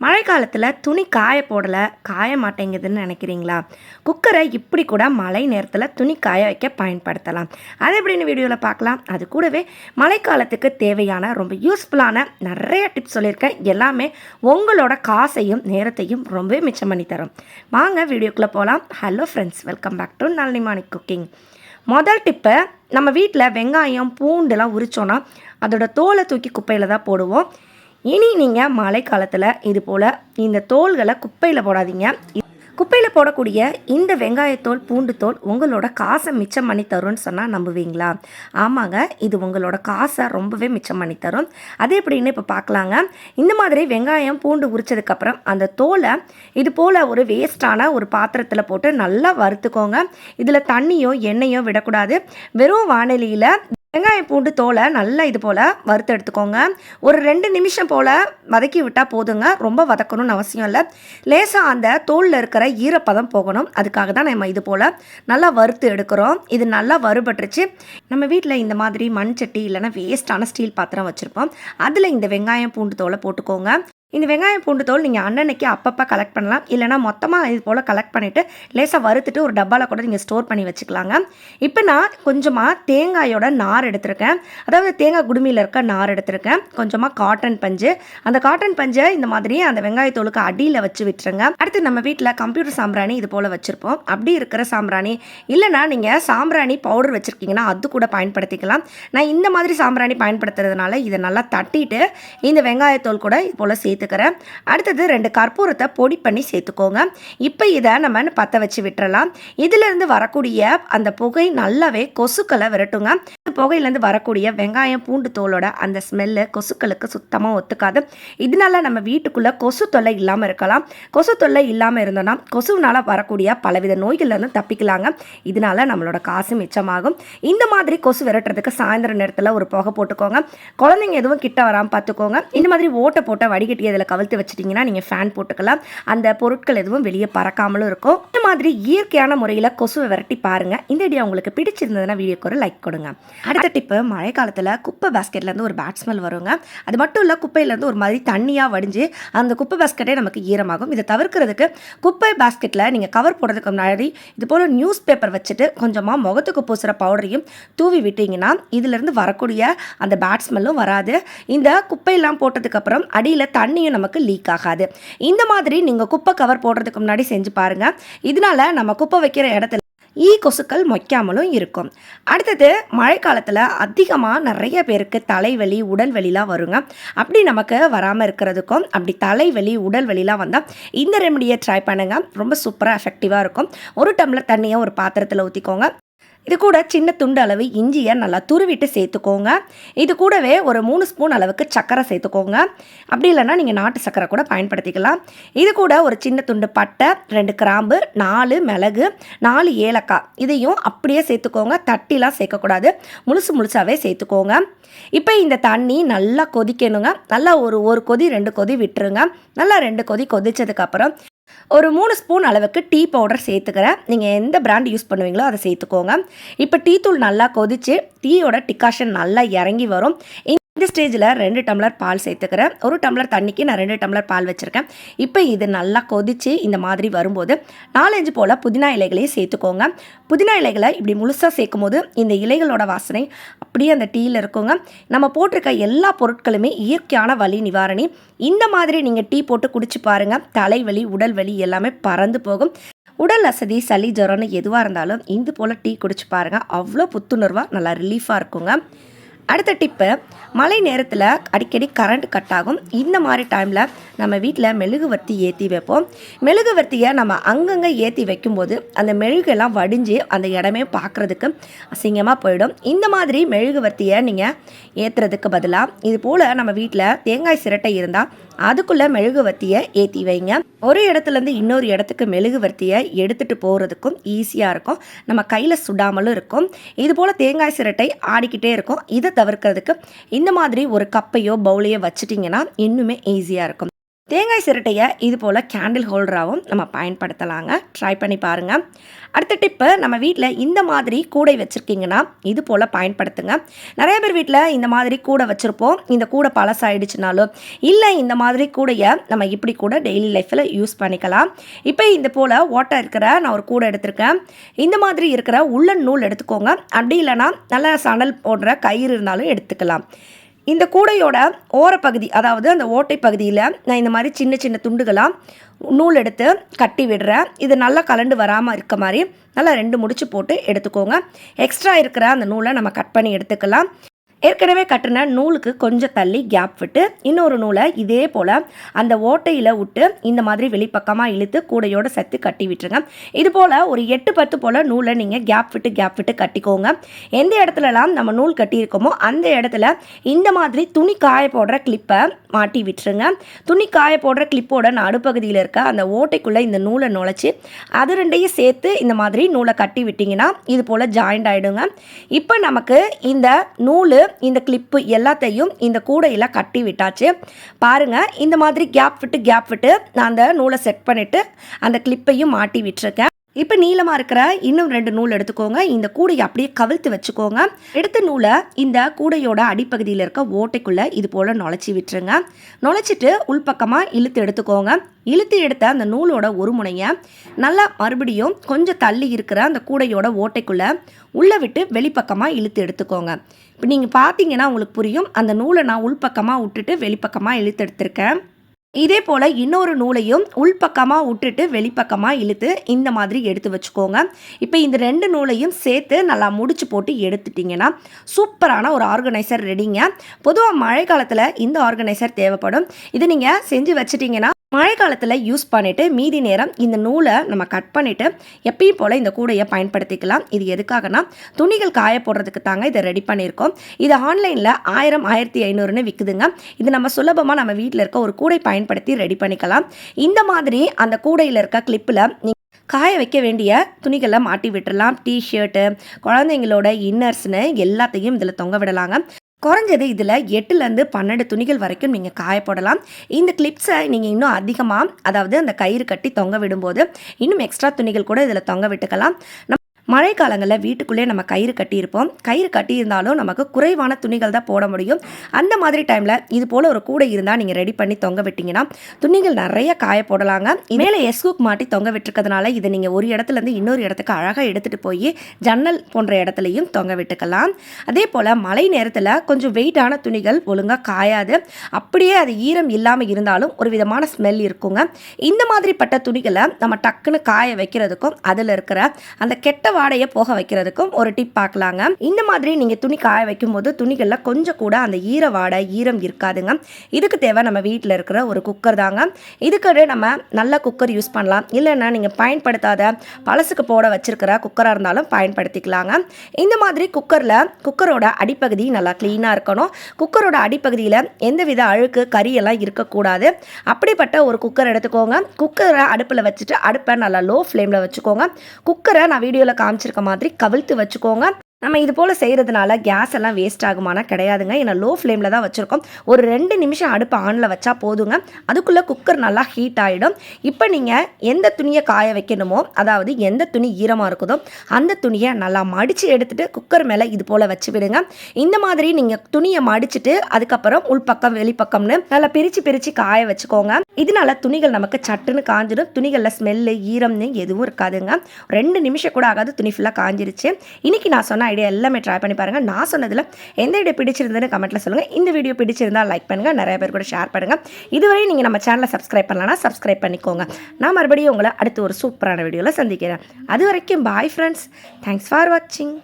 மழை காலத்தில் துணி காய போடலை காய மாட்டேங்குதுன்னு நினைக்கிறீங்களா? குக்கரை இப்படி கூட மழை நேரத்தில் துணி காய வைக்க பயன்படுத்தலாம். அது எப்படின்னு வீடியோவில் பார்க்கலாம். அது கூடவே மழைக்காலத்துக்கு தேவையான ரொம்ப யூஸ்ஃபுல்லான நிறைய டிப்ஸ் சொல்லியிருக்கேன். எல்லாமே உங்களோட காசையும் நேரத்தையும் ரொம்பவே மிச்சம் பண்ணி தரும். வாங்க வீடியோக்குள்ளே போகலாம். Hello friends, welcome back to Nalini Manik cooking. முதல் டிப்பு, நம்ம வீட்டில் வெங்காயம் பூண்டுலாம் உரித்தோன்னா அதோட தோலை தூக்கி குப்பையில் தான் போடுவோம். இனி நீங்கள் மழை காலத்தில் இது போல் இந்த தோல்களை குப்பையில் போடாதீங்க. குப்பையில் போடக்கூடிய இந்த வெங்காயத்தோல் பூண்டு தோல் உங்களோட காசை மிச்சம் பண்ணி தரும்னு சொன்னால் நம்புவீங்களா? ஆமாங்க, இது உங்களோட காசை ரொம்பவே மிச்சம் பண்ணி தரும். அது எப்படின்னு இப்போ பார்க்கலாங்க. இந்த மாதிரி வெங்காயம் பூண்டு உரிச்சதுக்கப்புறம் அந்த தோலை இது போல் ஒரு வேஸ்ட்டான ஒரு பாத்திரத்தில் போட்டு நல்லா வறுத்துக்கோங்க. இதில் தண்ணியோ எண்ணெயோ விடக்கூடாது. வெறும் வாணலியில் வெங்காயம் பூண்டு தோலை நல்லா இது போல் வறுத்து எடுத்துக்கோங்க. ஒரு 2 நிமிஷம் போல் வதக்கி விட்டால் போதுங்க. ரொம்ப வதக்கணும்னு அவசியம் இல்லை. லேசாக அந்த தோலில் இருக்கிற ஈரப்பதம் போகணும். அதுக்காக தான் நம்ம இது போல் நல்லா வறுத்து எடுக்கிறோம். இது நல்லா வறுபட்டுருச்சு. நம்ம வீட்டில் இந்த மாதிரி மண் சட்டி இல்லைன்னா வேஸ்ட்டான ஸ்டீல் பாத்திரம் வச்சுருப்போம். அதில் இந்த வெங்காயம் பூண்டு தோலை போட்டுக்கோங்க. இந்த வெங்காயம் பூண்டு தோல் நீங்கள் அன்னன்னைக்கு அப்பப்போ கலெக்ட் பண்ணலாம். இல்லைனா மொத்தமாக இது போல் கலெக்ட் பண்ணிவிட்டு லேசாக வறுத்துட்டு ஒரு டப்பாவில் கூட நீங்கள் ஸ்டோர் பண்ணி வச்சுக்கலாங்க. இப்போ நான் கொஞ்சமாக தேங்காயோட நார் எடுத்திருக்கேன். அதாவது தேங்காய் குடுமியில் இருக்க நார் எடுத்திருக்கேன். கொஞ்சமாக காட்டன் பஞ்சு. அந்த காட்டன் பஞ்சை இந்த மாதிரி அந்த வெங்காயத்தோலுக்கு அடியில் வச்சு விட்டுருங்க. அடுத்து நம்ம வீட்டில் கம்ப்யூட்டர் சாம்பிராணி இது போல் வச்சுருப்போம். அப்படி இருக்கிற சாம்பிராணி இல்லைனா நீங்கள் சாம்பிராணி பவுடர் வச்சுருக்கீங்கன்னா அது கூட பயன்படுத்திக்கலாம். நான் இந்த மாதிரி சாம்பிராணி பயன்படுத்துறதுனால இதை நல்லா தட்டிட்டு இந்த வெங்காயத்தோல் கூட இது போல் சேர்த்துக்கிறேன். அடுத்தது 2 கற்பூரத்தை பொடி பண்ணி சேர்த்துக்கோங்க. இப்போ இதை நம்ம பற்ற வச்சு விட்டுறலாம். இதிலிருந்து வரக்கூடிய அந்த புகை நல்லாவே கொசுக்களை விரட்டுங்க. புகையிலேருந்து வரக்கூடிய வெங்காயம் பூண்டு தோலோட அந்த ஸ்மெல்லு கொசுக்களுக்கு சுத்தமாக ஒத்துக்காது. இதனால நம்ம வீட்டுக்குள்ளே கொசு தொல்லை இல்லாமல் இருக்கலாம். கொசு தொல்லை இல்லாமல் இருந்தோன்னா கொசுவினால் வரக்கூடிய பலவித நோய்கள்லேருந்து தப்பிக்கலாங்க. இதனால நம்மளோட காசு மிச்சமாகும். இந்த மாதிரி கொசு விரட்டுறதுக்கு சாயந்தர நேரத்தில் ஒரு புகை போட்டுக்கோங்க. குழந்தைங்க எதுவும் கிட்ட வராமல் பார்த்துக்கோங்க. இந்த மாதிரி ஓட்டை போட்ட வடிகட்டி அதில் கவிழ்த்து வச்சிட்டிங்கன்னா நீங்கள் ஃபேன் போட்டுக்கலாம். அந்த பொருட்கள் எதுவும் வெளியே பறக்காமலும் இருக்கும். இந்த மாதிரி இயற்கையான முறையில் கொசுவை விரட்டி பாருங்கள். இந்த வீடியோ உங்களுக்கு பிடிச்சிருந்ததுன்னா வீடியோக்கு ஒரு லைக் கொடுங்க. அடுத்த டிப்பு, மழை காலத்தில் குப்பை பேஸ்கெட்லேருந்து ஒரு பேட் ஸ்மெல் வருங்க. அது மட்டும் இல்லை, குப்பையிலேருந்து ஒரு மாதிரி தண்ணியாக வடிஞ்சு அந்த குப்பை பேஸ்கெட்டே நமக்கு ஈரமாகும். இதை தவிர்க்கிறதுக்கு குப்பை பேஸ்கெட்டில் நீங்கள் கவர் போடுறதுக்கு முன்னாடி இது போல் நியூஸ் பேப்பர் வச்சுட்டு கொஞ்சமாக முகத்துக்கு பூசுகிற பவுடரையும் தூவி விட்டீங்கன்னா இதிலிருந்து வரக்கூடிய அந்த பேட் ஸ்மெல்லும் வராது. இந்த குப்பையெல்லாம் போட்டதுக்கப்புறம் அடியில் தண்ணியும் நமக்கு லீக் ஆகாது. இந்த மாதிரி நீங்கள் குப்பை கவர் போடுறதுக்கு முன்னாடி செஞ்சு பாருங்கள். இதனால நம்ம குப்பை வைக்கிற இடத்துல கொசுக்கள் மொய்க்காமலும் இருக்கும். அடுத்தது, மழை காலத்தில் அதிகமாக நிறைய பேருக்கு தலைவலி உடல் வலிலாம் வருங்க. அப்படி நமக்கு வராமல் இருக்கிறதுக்கும் அப்படி தலைவலி உடல் வலிலாம் வந்தால் இந்த ரெமடியை ட்ரை பண்ணுங்கள். ரொம்ப சூப்பராக எஃபெக்டிவாக இருக்கும். 1 டம்ளர் தண்ணியை ஒரு பாத்திரத்தில் ஊற்றிக்கோங்க. இது கூட சின்ன துண்டு அளவு இஞ்சியை நல்லா துருவிட்டு சேர்த்துக்கோங்க. இது கூடவே ஒரு 3 ஸ்பூன் அளவுக்கு சர்க்கரை சேர்த்துக்கோங்க. அப்படி இல்லைன்னா நீங்கள் நாட்டு சர்க்கரை கூட பயன்படுத்திக்கலாம். இது கூட ஒரு சின்ன துண்டு பட்டை, 2 கிராம்பு, 4 மிளகு, 4 ஏலக்காய் இதையும் அப்படியே சேர்த்துக்கோங்க. தட்டிலாம் சேர்க்கக்கூடாது, முழுசாகவே சேர்த்துக்கோங்க. இப்போ இந்த தண்ணி நல்லா கொதிக்கணுங்க. நல்லா ஒரு கொதி 2 கொதி விட்டுருங்க. நல்லா 2 கொதி கொதிச்சதுக்கப்புறம் ஒரு 3 ஸ்பூன் அளவுக்கு டீ பவுடர் சேர்த்துக்கிறேன். நீங்கள் எந்த பிராண்ட் யூஸ் பண்ணுவீங்களோ அதை சேர்த்துக்கோங்க. இப்போ டீ தூள் நல்லா கொதித்து டீயோட டிகாஷன் நல்லா இறங்கி வரும். இந்த ஸ்டேஜில் 2 டம்ளர் பால் சேர்த்துக்கிறேன். 1 டம்ளர் தண்ணிக்கு நான் 2 டம்ளர் பால் வச்சுருக்கேன். இப்போ இது நல்லா கொதித்து இந்த மாதிரி வரும்போது 4-5 போல் புதினா இலைகளையும் சேர்த்துக்கோங்க. புதினா இலைகளை இப்படி முழுசாக சேர்க்கும் போது இந்த இலைகளோட வாசனை அப்படியே அந்த டீயில் இருக்குங்க. நம்ம போட்டிருக்க எல்லா பொருட்களுமே இயற்கையான வலி நிவாரணி. இந்த மாதிரி நீங்கள் டீ போட்டு குடிச்சு பாருங்கள். தலைவலி உடல் வலி எல்லாமே பறந்து போகும். உடல் அசதி சளி ஜுரம்னு எதுவாக இருந்தாலும் இது போல் டீ குடிச்சு பாருங்கள். அவ்வளோ புத்துணர்வாக நல்லா ரிலீஃபாக இருக்குங்க. அடுத்த டிப்பு, மழை நேரத்தில் அடிக்கடி கரண்ட் கட் ஆகும். இந்த மாதிரி டைமில் நம்ம வீட்டில் மெழுகுவர்த்தி ஏற்றி வைப்போம். மெழுகுவர்த்தியை நம்ம அங்கங்கே ஏற்றி வைக்கும்போது அந்த மெழுகெல்லாம் வடிஞ்சு அந்த இடமே பார்க்குறதுக்கு அசிங்கமாக போயிடும். இந்த மாதிரி மெழுகுவர்த்தியை நீங்கள் ஏற்றுறதுக்கு பதிலாக இது போல் நம்ம வீட்டில் தேங்காய் சிரட்டை இருந்தால் அதுக்குள்ளே மெழுகுவர்த்தியை ஏற்றி வைங்க. ஒரு இடத்துலேருந்து இன்னொரு இடத்துக்கு மெழுகுவர்த்தியை எடுத்துகிட்டு போகிறதுக்கும் ஈஸியாக இருக்கும். நம்ம கையில் சுடாமலும் இருக்கும். இது போல் தேங்காய் சிரட்டை ஆடிக்கிட்டே இருக்கும். இதை தவிர்க்கிறதுக்கு இந்த மாதிரி ஒரு கப்பையோ பவுலையோ வச்சுட்டிங்கன்னா இன்னுமே ஈஸியாக இருக்கும். தேங்காய் சிரட்டையை இது போல் கேண்டில் ஹோல்டராகவும் நம்ம பயன்படுத்தலாங்க. ட்ரை பண்ணி பாருங்கள். அடுத்த டிப்பு, நம்ம வீட்டில் இந்த மாதிரி கூடை வச்சுருக்கீங்கன்னா இது போல் பயன்படுத்துங்க. நிறைய பேர் வீட்டில் இந்த மாதிரி கூடை வச்சுருப்போம். இந்த கூடை பழசாயிடுச்சுனாலும் இல்லை, இந்த மாதிரி கூடையை நம்ம இப்படி கூட டெய்லி லைஃப்பில் யூஸ் பண்ணிக்கலாம். இப்போ இந்த போல் ஓட்டை இருக்கிற நான் ஒரு கூடை எடுத்திருக்கேன். இந்த மாதிரி இருக்கிற உள்ளன் நூல் எடுத்துக்கோங்க. அப்படி இல்லைனா நல்லா சணல் போடுற கயிறு இருந்தாலும் எடுத்துக்கலாம். இந்த கூடையோட ஓரப்பகுதி, அதாவது அந்த ஓட்டை பகுதியில் நான் இந்த மாதிரி சின்ன சின்ன துண்டுகளாக நூல் எடுத்து கட்டி விடுறேன். இது நல்லா கலண்டு வராமல் இருக்க மாதிரி நல்லா 2 முடிச்சு போட்டு எடுத்துக்கோங்க. எக்ஸ்ட்ரா இருக்கிற அந்த நூலை நம்ம கட் பண்ணி எடுத்துக்கலாம். ஏற்கனவே கட்டின நூலுக்கு கொஞ்சம் தள்ளி கேப் விட்டு இன்னொரு நூலை இதே போல் அந்த ஓட்டையில் விட்டு இந்த மாதிரி வெளிப்பக்கமாக இழுத்து கூடையோடு சேர்த்து கட்டி விட்டுருங்க. இது போல் ஒரு 8-10 போல் நூலை நீங்கள் கேப் விட்டு கட்டிக்கோங்க. எந்த இடத்துலலாம் நம்ம நூல் கட்டியிருக்கோமோ அந்த இடத்துல இந்த மாதிரி துணி காய போடுற கிளிப்பை மாட்டி விட்டுருங்க. துணி காய போடுற கிளிப்போட நடுப்பகுதியில் இருக்க அந்த ஓட்டைக்குள்ளே இந்த நூலை நுழைச்சி அது 2ஐயும் சேர்த்து இந்த மாதிரி நூலை கட்டி விட்டிங்கன்னா இது போல் ஜாயிண்ட் ஆகிடுங்க. இப்போ நமக்கு இந்த நூல், இந்த கிளிப்பு எல்லாத்தையும் இந்த கூடையில் கட்டி விட்டாச்சு. பாருங்கள், இந்த மாதிரி கேப் விட்டு நான் அந்த நூலை செட் பண்ணிவிட்டு அந்த கிளிப்பையும் மாட்டி விட்டுருக்கேன். இப்போ நீளமாக இருக்கிற இன்னும் 2 நூல் எடுத்துக்கோங்க. இந்த கூடையை அப்படியே கவிழ்த்து வச்சுக்கோங்க. எடுத்த நூலை இந்த கூடையோட அடிப்பகுதியில் இருக்க ஓட்டைக்குள்ளே இது போல் நுழைச்சி விட்டுருங்க. நுழைச்சிட்டு உள்பக்கமாக இழுத்து எடுத்துக்கோங்க. இழுத்து எடுத்த அந்த நூலோட ஒரு முனையை நல்லா மறுபடியும் கொஞ்சம் தள்ளி இருக்கிற அந்த கூடையோட ஓட்டைக்குள்ளே உள்ளே விட்டு வெளிப்பக்கமாக இழுத்து எடுத்துக்கோங்க. இப்போ நீங்கள் பார்த்தீங்கன்னா உங்களுக்கு புரியும். அந்த நூலை நான் உள்பக்கமாக விட்டுட்டு வெளிப்பக்கமாக இழுத்து எடுத்திருக்கேன். இதே போல் இன்னொரு நூலையும் உள்பக்கமாக விட்டுட்டு வெளிப்பக்கமாக இழுத்து இந்த மாதிரி எடுத்து வச்சுக்கோங்க. இப்போ இந்த 2 நூலையும் சேர்த்து நல்லா முடிச்சு போட்டு எடுத்துட்டிங்கன்னா சூப்பரான ஒரு ஆர்கனைசர் ரெடிங்க. பொதுவாக மழை காலத்தில் இந்த ஆர்கனைசர் தேவைப்படும். இது நீங்கள் செஞ்சு வச்சிட்டிங்கன்னா மழை காலத்தில் யூஸ் பண்ணிவிட்டு மீதி நேரம் இந்த நூலை நம்ம கட் பண்ணிவிட்டு எப்பயும் போல் இந்த கூடையை பயன்படுத்திக்கலாம். இது எதுக்காகனா துணிகள் காய போடுறதுக்கு தாங்க இதை ரெடி பண்ணியிருக்கோம். இது ஆன்லைனில் 1000 1500ன்னு விற்குதுங்க. இது நம்ம சுலபமாக நம்ம வீட்டில் இருக்க ஒரு கூடை பயன்படுத்தி ரெடி பண்ணிக்கலாம். இந்த மாதிரி அந்த கூடையில் இருக்க கிளிப்பில் காய வைக்க வேண்டிய துணிகளை மாட்டி விட்டுடலாம். டிஷர்ட்டு, குழந்தைங்களோட இன்னர்ஸ்னு எல்லாத்தையும் இதில் தொங்க விடலாங்க. குறைஞ்சது இதில் 8லேருந்து 12 துணிகள் வரைக்கும் நீங்கள் காய போடலாம். இந்த கிளிப்ஸை நீங்கள் இன்னும் அதிகமாக, அதாவது அந்த கயிறு கட்டி தொங்க விடும்போது இன்னும் எக்ஸ்ட்ரா துணிகள் கூட இதில் தொங்க விட்டுக்கலாம். மழை காலங்களில் வீட்டுக்குள்ளே நம்ம கயிறு கட்டியிருப்போம். கயிறு கட்டியிருந்தாலும் நமக்கு குறைவான துணிகள் தான் போட முடியும். அந்த மாதிரி டைமில் இது போல் ஒரு கூடை இருந்தால் நீங்கள் ரெடி பண்ணி தொங்க விட்டிங்கன்னா துணிகள் நிறைய காய போடலாங்க. மேலே எஸ்கூக் மாட்டி தொங்க விட்டுருக்கிறதுனால இதை நீங்கள் ஒரு இடத்துலேருந்து இன்னொரு இடத்துக்கு அழகாக எடுத்துகிட்டு போய் ஜன்னல் போன்ற இடத்துலையும் தொங்க விட்டுக்கலாம். அதே போல் மழை நேரத்தில் கொஞ்சம் வெயிட்டான துணிகள் ஒழுங்காக காயாது. அப்படியே அது ஈரம் இல்லாமல் இருந்தாலும் ஒரு விதமான ஸ்மெல் இருக்குங்க. இந்த மாதிரிப்பட்ட துணிகளை நம்ம டக்குன்னு காய வைக்கிறதுக்கும் அதில் இருக்கிற அந்த கெட்ட வாடையை போக வைக்கிறதுக்கும் ஒரு டிப் பார்க்கலாங்க. இந்த மாதிரி நீங்கள் துணி காய வைக்கும் போது துணிகளில் கொஞ்சம் கூட அந்த ஈரம் இருக்காதுங்க. இதுக்கு தேவை நம்ம வீட்டில் இருக்கிற ஒரு குக்கர் தாங்க. இதுக்கு நம்ம நல்ல குக்கர் யூஸ் பண்ணலாம். இல்லைன்னா நீங்கள் பயன்படுத்தாத பழசுக்கு போட வச்சிருக்கிற குக்கராக இருந்தாலும் பயன்படுத்திக்கலாங்க. இந்த மாதிரி குக்கரோட அடிப்பகுதி நல்லா க்ளீனாக இருக்கணும். குக்கரோட அடிப்பகுதியில் எந்தவித அழுக்கு கரியெல்லாம் இருக்கக்கூடாது. அப்படிப்பட்ட ஒரு குக்கர் எடுத்துக்கோங்க. குக்கரை அடுப்பில் வச்சுட்டு அடுப்பை நல்லா லோ ஃப்ளேமில் வச்சுக்கோங்க. குக்கரை நான் வீடியோவில் காமிச்சிருக்க மாதிரி கவிழ்த்து வச்சுக்கோங்க. நம்ம இது போல் செய்கிறதுனால கேஸ் எல்லாம் வேஸ்ட் ஆகுமானா கிடையாதுங்க. ஏன்னா லோ ஃப்ளேமில் தான் வச்சுருக்கோம். ஒரு 2 நிமிஷம் அடுப்பு ஆனில் வச்சா போதுங்க. அதுக்குள்ளே குக்கர் நல்லா ஹீட் ஆகிடும். இப்போ நீங்கள் எந்த துணியை காய வைக்கணுமோ, அதாவது எந்த துணி ஈரமாக இருக்குதோ அந்த துணியை நல்லா மடித்து எடுத்துகிட்டு குக்கர் மேலே இது போல் வச்சு விடுங்க. இந்த மாதிரி நீங்கள் துணியை மடிச்சுட்டு அதுக்கப்புறம் உள்பக்கம் வெளிப்பக்கம்னு நல்லா பிரித்து காய வச்சுக்கோங்க. இதனால துணிகள் நமக்கு சட்டுன்னு காஞ்சிடும். துணிகளில் ஸ்மெல்லு ஈரம்னு எதுவும் இருக்காதுங்க. 2 நிமிஷம் கூட ஆகாது, துணி ஃபுல்லாக காஞ்சிருச்சு. இன்றைக்கி நான் சொன்ன ஐடியா எல்லாமே ட்ரை பண்ணி பாருங்கள். நான் சொன்னதில் எந்த ஐடியா பிடிச்சிருந்ததுன்னு கமெண்ட்டில் சொல்லுங்கள். இந்த வீடியோ பிடிச்சிருந்தால் லைக் பண்ணுங்கள், நிறைய பேர் கூட ஷேர் பண்ணுங்கள். இதுவரை நீங்கள் நம்ம சேனலை சப்ஸ்கிரைப் பண்ணலன்னா சப்ஸ்கிரைப் பண்ணிக்கோங்க. நான் மறுபடியும் உங்களை அடுத்து ஒரு சூப்பரான வீடியோவில் சந்திக்கிறேன். அது வரைக்கும் பாய் ஃப்ரெண்ட்ஸ். தேங்க்ஸ் ஃபார் வாட்சிங்.